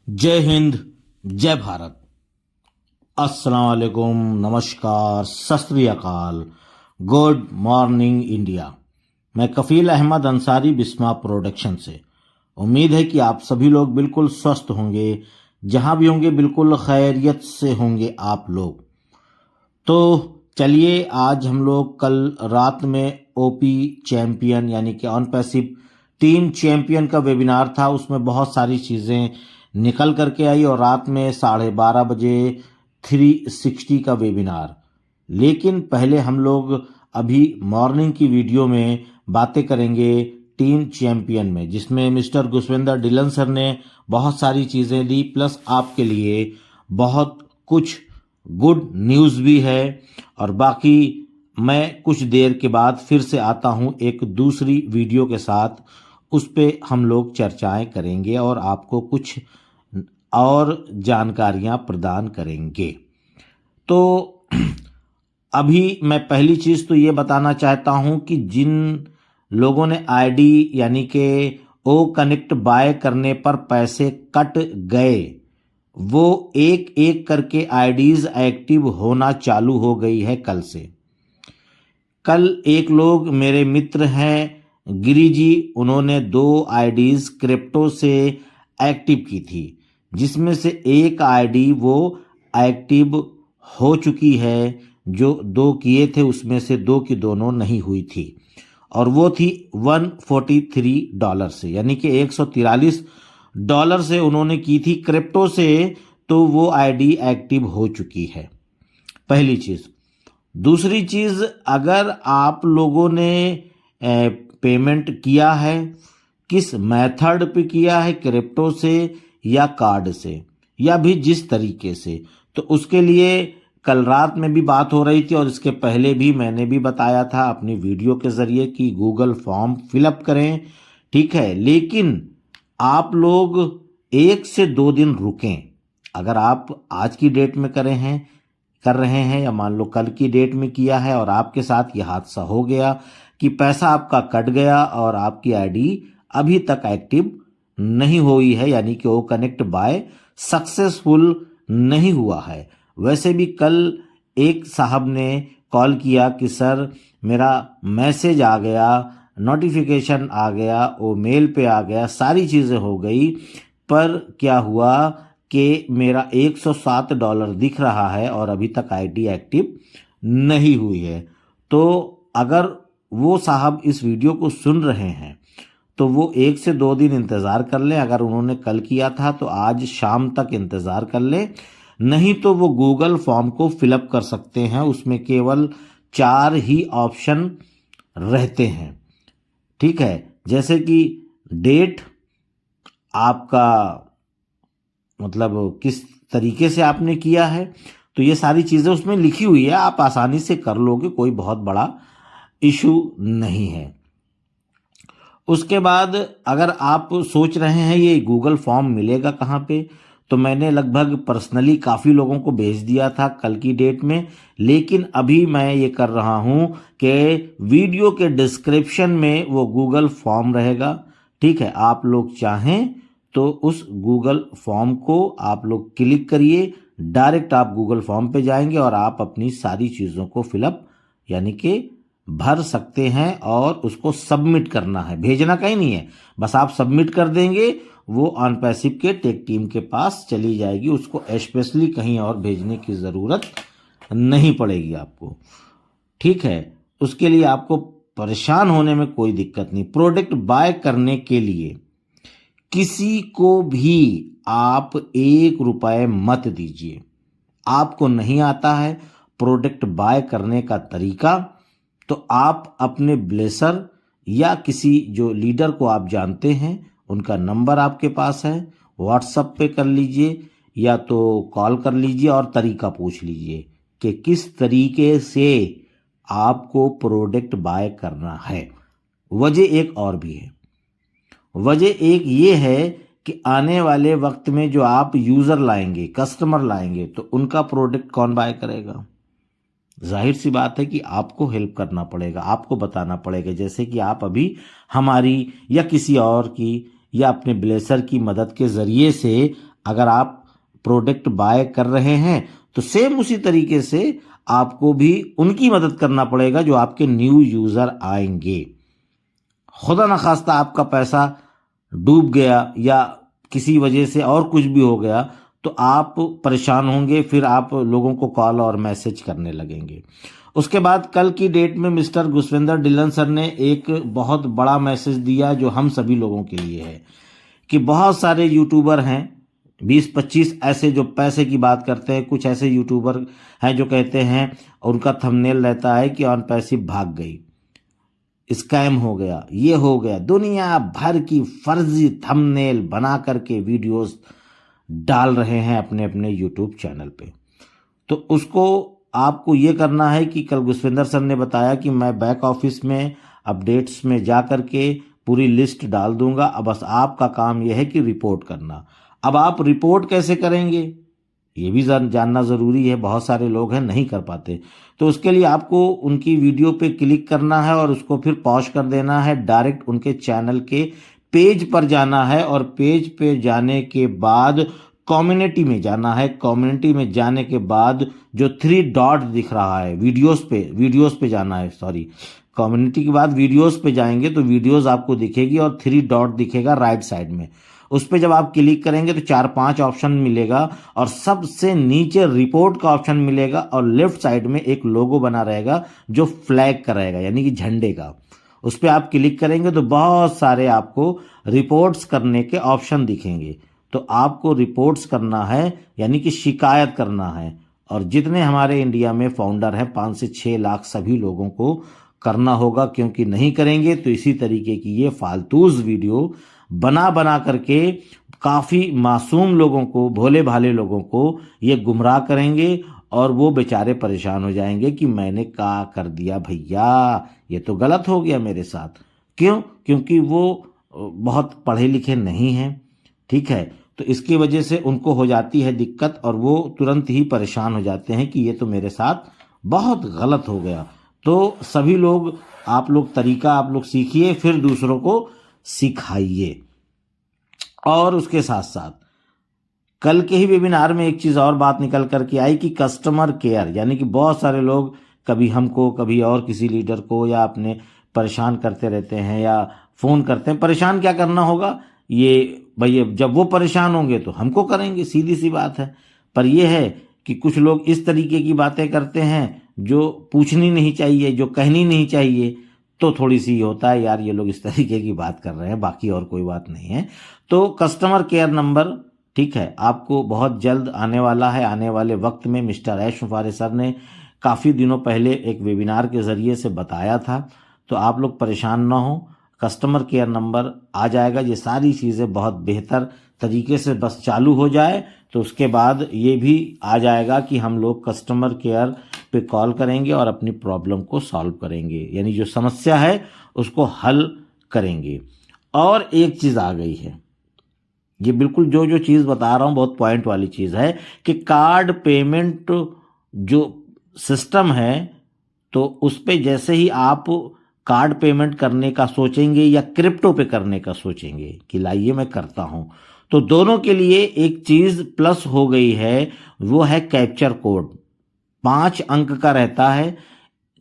जय हिंद, जय भारत। अस्सलाम वालेकुम, नमस्कार, सत श्री अकाल, गुड मॉर्निंग इंडिया। मैं कफील अहमद अंसारी, बिस्मा प्रोडक्शन से। उम्मीद है कि आप सभी लोग बिल्कुल स्वस्थ होंगे, जहां भी होंगे बिल्कुल खैरियत से होंगे आप लोग। तो चलिए, आज हम लोग कल रात में ओपी चैंपियन यानी कि ऑन पैसिव टीम चैंपियन का वेबिनार था। उसमें बहुत सारी चीज़ें निकल करके आई और रात में 12:30 बजे 360 का वेबिनार। लेकिन पहले हम लोग अभी मॉर्निंग की वीडियो में बातें करेंगे टीम चैंपियन में, जिसमें मिस्टर गुसविंदर डिलन सर ने बहुत सारी चीज़ें दी, प्लस आपके लिए बहुत कुछ गुड न्यूज़ भी है। और बाकी मैं कुछ देर के बाद फिर से आता हूं एक दूसरी वीडियो के साथ, उस पे हम लोग चर्चाएं करेंगे और आपको कुछ और जानकारियां प्रदान करेंगे। तो अभी मैं पहली चीज़ तो ये बताना चाहता हूं कि जिन लोगों ने आईडी यानी कि ओ कनेक्ट बाय करने पर पैसे कट गए, वो एक एक करके आईडीज एक्टिव होना चालू हो गई है कल से। कल एक लोग मेरे मित्र हैं गिरी जी, उन्होंने 2 आईडीज क्रिप्टो से एक्टिव की थी, जिसमें से एक आईडी वो एक्टिव हो चुकी है। जो 2 किए थे उसमें से 2 की दोनों नहीं हुई थी, और वो थी $143 से, यानी कि $143 से उन्होंने की थी क्रिप्टो से। तो वो आईडी एक्टिव हो चुकी है, पहली चीज़। दूसरी चीज़, अगर आप लोगों ने पेमेंट किया है, किस मेथड पे किया है, क्रिप्टो से या कार्ड से, या भी जिस तरीके से, तो उसके लिए कल रात में भी बात हो रही थी और इसके पहले भी मैंने भी बताया था अपनी वीडियो के ज़रिए कि गूगल फॉर्म फिलअप करें, ठीक है। लेकिन आप लोग 1 से 2 दिन रुकें। अगर आप आज की डेट में कर रहे हैं या मान लो कल की डेट में किया है और आपके साथ ये हादसा हो गया कि पैसा आपका कट गया और आपकी आईडी अभी तक एक्टिव नहीं हुई है, यानी कि वो कनेक्ट बाय सक्सेसफुल नहीं हुआ है। वैसे भी कल एक साहब ने कॉल किया कि सर मेरा मैसेज आ गया, नोटिफिकेशन आ गया, वो मेल पे आ गया, सारी चीज़ें हो गई, पर क्या हुआ कि मेरा $107 दिख रहा है और अभी तक आईडी एक्टिव नहीं हुई है। तो अगर वो साहब इस वीडियो को सुन रहे हैं तो वो 1 से 2 दिन इंतज़ार कर लें। अगर उन्होंने कल किया था तो आज शाम तक इंतज़ार कर लें, नहीं तो वो गूगल फॉर्म को फिलअप कर सकते हैं। उसमें केवल 4 ही ऑप्शन रहते हैं, ठीक है। जैसे कि डेट, आपका मतलब किस तरीके से आपने किया है, तो ये सारी चीज़ें उसमें लिखी हुई है, आप आसानी से कर लोगे, कोई बहुत बड़ा इशू नहीं है। उसके बाद अगर आप सोच रहे हैं ये गूगल फॉर्म मिलेगा कहाँ पे, तो मैंने लगभग पर्सनली काफ़ी लोगों को भेज दिया था कल की डेट में। लेकिन अभी मैं ये कर रहा हूँ कि वीडियो के डिस्क्रिप्शन में वो गूगल फॉर्म रहेगा, ठीक है। आप लोग चाहें तो उस गूगल फॉर्म को आप लोग क्लिक करिए, डायरेक्ट आप गूगल फॉर्म पे जाएंगे और आप अपनी सारी चीज़ों को फिलअप यानी कि भर सकते हैं और उसको सबमिट करना है, भेजना कहीं नहीं है, बस आप सबमिट कर देंगे, वो ऑन पैसिव के टेक टीम के पास चली जाएगी। उसको स्पेशली कहीं और भेजने की ज़रूरत नहीं पड़ेगी आपको, ठीक है। उसके लिए आपको परेशान होने में कोई दिक्कत नहीं। प्रोडक्ट बाय करने के लिए किसी को भी आप ₹1 मत दीजिए। आपको नहीं आता है प्रोडक्ट बाय करने का तरीका, तो आप अपने ब्लेसर या किसी जो लीडर को आप जानते हैं, उनका नंबर आपके पास है, व्हाट्सएप पे कर लीजिए या तो कॉल कर लीजिए और तरीका पूछ लीजिए कि किस तरीके से आपको प्रोडक्ट बाय करना है। वजह एक और भी है। वजह एक ये है कि आने वाले वक्त में जो आप यूज़र लाएंगे, कस्टमर लाएंगे, तो उनका प्रोडक्ट कौन बाय करेगा? जाहिर सी बात है कि आपको हेल्प करना पड़ेगा, आपको बताना पड़ेगा। जैसे कि आप अभी हमारी या किसी और की या अपने ब्लेसर की मदद के ज़रिए से अगर आप प्रोडक्ट बाय कर रहे हैं तो सेम उसी तरीके से आपको भी उनकी मदद करना पड़ेगा जो आपके न्यू यूजर आएंगे। खुदा न खास्ता आपका पैसा डूब गया या किसी वजह से और कुछ भी हो गया तो आप परेशान होंगे, फिर आप लोगों को कॉल और मैसेज करने लगेंगे। उसके बाद कल की डेट में मिस्टर गुसविंदर डिलन सर ने एक बहुत बड़ा मैसेज दिया जो हम सभी लोगों के लिए है कि बहुत सारे यूट्यूबर हैं, 20-25 ऐसे जो पैसे की बात करते हैं। कुछ ऐसे यूट्यूबर हैं जो कहते हैं और उनका थंबनेल रहता है कि ऑन पैसिव भाग गई, स्कैम हो गया, ये हो गया। दुनिया भर की फर्जी थंबनेल बना करके वीडियोस डाल रहे हैं अपने अपने यूट्यूब चैनल पे। तो उसको आपको ये करना है कि कल गुसविंदर सर ने बताया कि मैं बैक ऑफिस में अपडेट्स में जा करके पूरी लिस्ट डाल दूंगा। अब बस आपका काम यह है कि रिपोर्ट करना। अब आप रिपोर्ट कैसे करेंगे ये भी जानना ज़रूरी है। बहुत सारे लोग हैं नहीं कर पाते, तो उसके लिए आपको उनकी वीडियो पे क्लिक करना है और उसको फिर पॉज कर देना है। डायरेक्ट उनके चैनल के पेज पर जाना है और पेज पे जाने के बाद कम्युनिटी में जाना है। कम्युनिटी में जाने के बाद जो 3 डॉट दिख रहा है वीडियोस पे जाना है, सॉरी, कम्युनिटी के बाद वीडियोस पे जाएंगे तो वीडियोस आपको दिखेगी और 3 डॉट दिखेगा राइट साइड में। उस पर जब आप क्लिक करेंगे तो 4-5 ऑप्शन मिलेगा और सबसे नीचे रिपोर्ट का ऑप्शन मिलेगा और लेफ्ट साइड में एक लोगो बना रहेगा जो फ्लैग का रहेगा, यानी कि झंडे का। उस पर आप क्लिक करेंगे तो बहुत सारे आपको रिपोर्ट्स करने के ऑप्शन दिखेंगे। तो आपको रिपोर्ट्स करना है, यानी कि शिकायत करना है। और जितने हमारे इंडिया में फाउंडर हैं 5 से 6 लाख सभी लोगों को करना होगा, क्योंकि नहीं करेंगे तो इसी तरीके की ये फालतूज वीडियो बना बना करके काफ़ी मासूम लोगों को, भोले भाले लोगों को ये गुमराह करेंगे और वो बेचारे परेशान हो जाएंगे कि मैंने क्या कर दिया भैया, ये तो गलत हो गया मेरे साथ। क्यों? क्योंकि वो बहुत पढ़े लिखे नहीं हैं, ठीक है। तो इसकी वजह से उनको हो जाती है दिक्कत और वो तुरंत ही परेशान हो जाते हैं कि ये तो मेरे साथ बहुत गलत हो गया। तो सभी लोग, आप लोग तरीका आप लोग सीखिए, फिर दूसरों को सिखाइए। और उसके साथ साथ कल के ही वेबिनार में एक चीज़ और बात निकल करके आई कि कस्टमर केयर, यानी कि बहुत सारे लोग कभी हमको, कभी और किसी लीडर को या अपने परेशान करते रहते हैं या फ़ोन करते हैं। परेशान क्या करना होगा, ये भैया जब वो परेशान होंगे तो हमको करेंगे, सीधी सी बात है। पर यह है कि कुछ लोग इस तरीके की बातें करते हैं जो पूछनी नहीं चाहिए, जो कहनी नहीं चाहिए। तो थोड़ी सी होता है यार ये लोग इस तरीके की बात कर रहे हैं, बाकी और कोई बात नहीं है। तो कस्टमर केयर नंबर, ठीक है, आपको बहुत जल्द आने वाला है। आने वाले वक्त में मिस्टर ऐश मुफारे सर ने काफ़ी दिनों पहले एक वेबिनार के ज़रिए से बताया था, तो आप लोग परेशान ना हो, कस्टमर केयर नंबर आ जाएगा। ये सारी चीज़ें बहुत बेहतर तरीके से बस चालू हो जाए तो उसके बाद ये भी आ जाएगा कि हम लोग कस्टमर केयर पे कॉल करेंगे और अपनी प्रॉब्लम को सॉल्व करेंगे, यानी जो समस्या है उसको हल करेंगे। और एक चीज़ आ गई है, ये बिल्कुल जो चीज़ बता रहा हूँ बहुत पॉइंट वाली चीज़ है कि कार्ड पेमेंट जो सिस्टम है, तो उस पर जैसे ही आप कार्ड पेमेंट करने का सोचेंगे या क्रिप्टो पे करने का सोचेंगे कि लाइए मैं करता हूँ, तो दोनों के लिए एक चीज़ प्लस हो गई है, वो है कैप्चर कोड। 5 अंक का रहता है,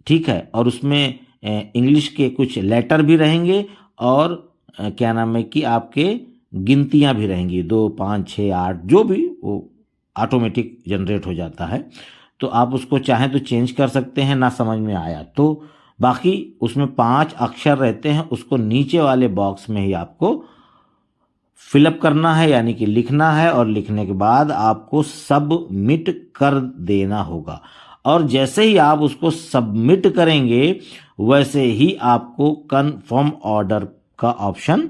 ठीक है, और उसमें इंग्लिश के कुछ लेटर भी रहेंगे और क्या नाम है कि आपके गिनतियां भी रहेंगी, 2, 5, 6, 8 जो भी, वो ऑटोमेटिक जनरेट हो जाता है। तो आप उसको चाहें तो चेंज कर सकते हैं, ना समझ में आया तो। बाकी उसमें 5 अक्षर रहते हैं, उसको नीचे वाले बॉक्स में ही आपको फिलअप करना है, यानी कि लिखना है, और लिखने के बाद आपको सबमिट कर देना होगा। और जैसे ही आप उसको सबमिट करेंगे वैसे ही आपको कन्फर्म ऑर्डर का ऑप्शन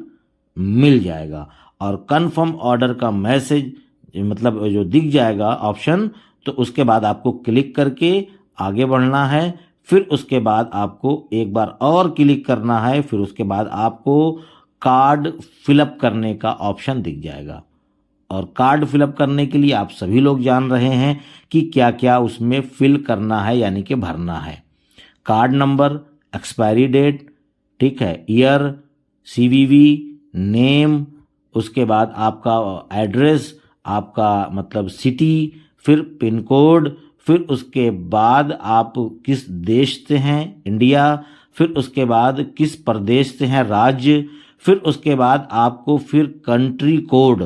मिल जाएगा। और कन्फर्म ऑर्डर का मैसेज मतलब जो दिख जाएगा ऑप्शन, तो उसके बाद आपको क्लिक करके आगे बढ़ना है। फिर उसके बाद आपको एक बार और क्लिक करना है, फिर उसके बाद आपको कार्ड फिलअप करने का ऑप्शन दिख जाएगा। और कार्ड फिलअप करने के लिए आप सभी लोग जान रहे हैं कि क्या क्या उसमें फिल करना है, यानी कि भरना है। कार्ड नंबर, एक्सपायरी डेट, ठीक है, ईयर, CVV, नेम, उसके बाद आपका एड्रेस, आपका मतलब सिटी, फिर पिन कोड, फिर उसके बाद आप किस देश से हैं इंडिया, फिर उसके बाद किस प्रदेश से हैं राज्य, फिर उसके बाद आपको फिर कंट्री कोड,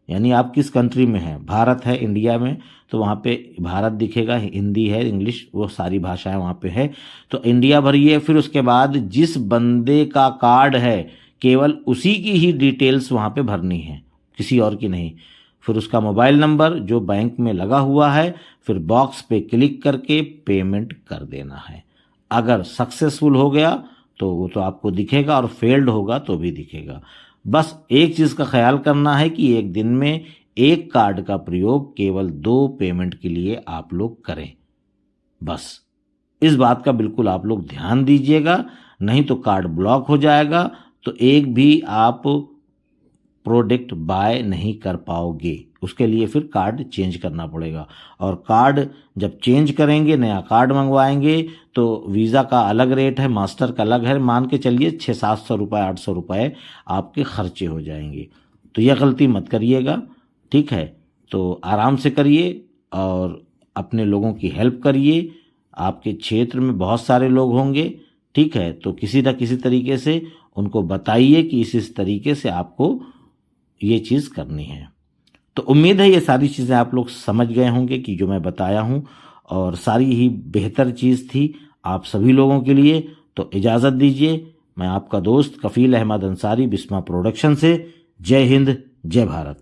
यानी आप किस कंट्री में हैं, भारत है इंडिया में तो वहाँ पे भारत दिखेगा, हिंदी है इंग्लिश वो सारी भाषाएं वहाँ पे है तो इंडिया भरिए। फिर उसके बाद जिस बंदे का कार्ड है केवल उसी की ही डिटेल्स वहाँ पे भरनी है, किसी और की नहीं। फिर उसका मोबाइल नंबर जो बैंक में लगा हुआ है, फिर बॉक्स पे क्लिक करके पेमेंट कर देना है। अगर सक्सेसफुल हो गया तो वो तो आपको दिखेगा और फेल्ड होगा तो भी दिखेगा। बस एक चीज़ का ख्याल करना है कि एक दिन में एक कार्ड का प्रयोग केवल 2 पेमेंट के लिए आप लोग करें। बस इस बात का बिल्कुल आप लोग ध्यान दीजिएगा, नहीं तो कार्ड ब्लॉक हो जाएगा तो एक भी आप प्रोडक्ट बाय नहीं कर पाओगे। उसके लिए फिर कार्ड चेंज करना पड़ेगा और कार्ड जब चेंज करेंगे, नया कार्ड मंगवाएंगे तो वीज़ा का अलग रेट है, मास्टर का अलग है, मान के चलिए 600-700 रुपये 800 रुपये आपके खर्चे हो जाएंगे। तो यह गलती मत करिएगा, ठीक है। तो आराम से करिए और अपने लोगों की हेल्प करिए। आपके क्षेत्र में बहुत सारे लोग होंगे, ठीक है, तो किसी न किसी तरीके से उनको बताइए कि इस तरीके से आपको ये चीज़ करनी है। तो उम्मीद है ये सारी चीज़ें आप लोग समझ गए होंगे कि जो मैं बताया हूँ और सारी ही बेहतर चीज़ थी आप सभी लोगों के लिए। तो इजाज़त दीजिए, मैं आपका दोस्त कफील अहमद अंसारी बिस्मा प्रोडक्शन से। जय हिंद, जय भारत।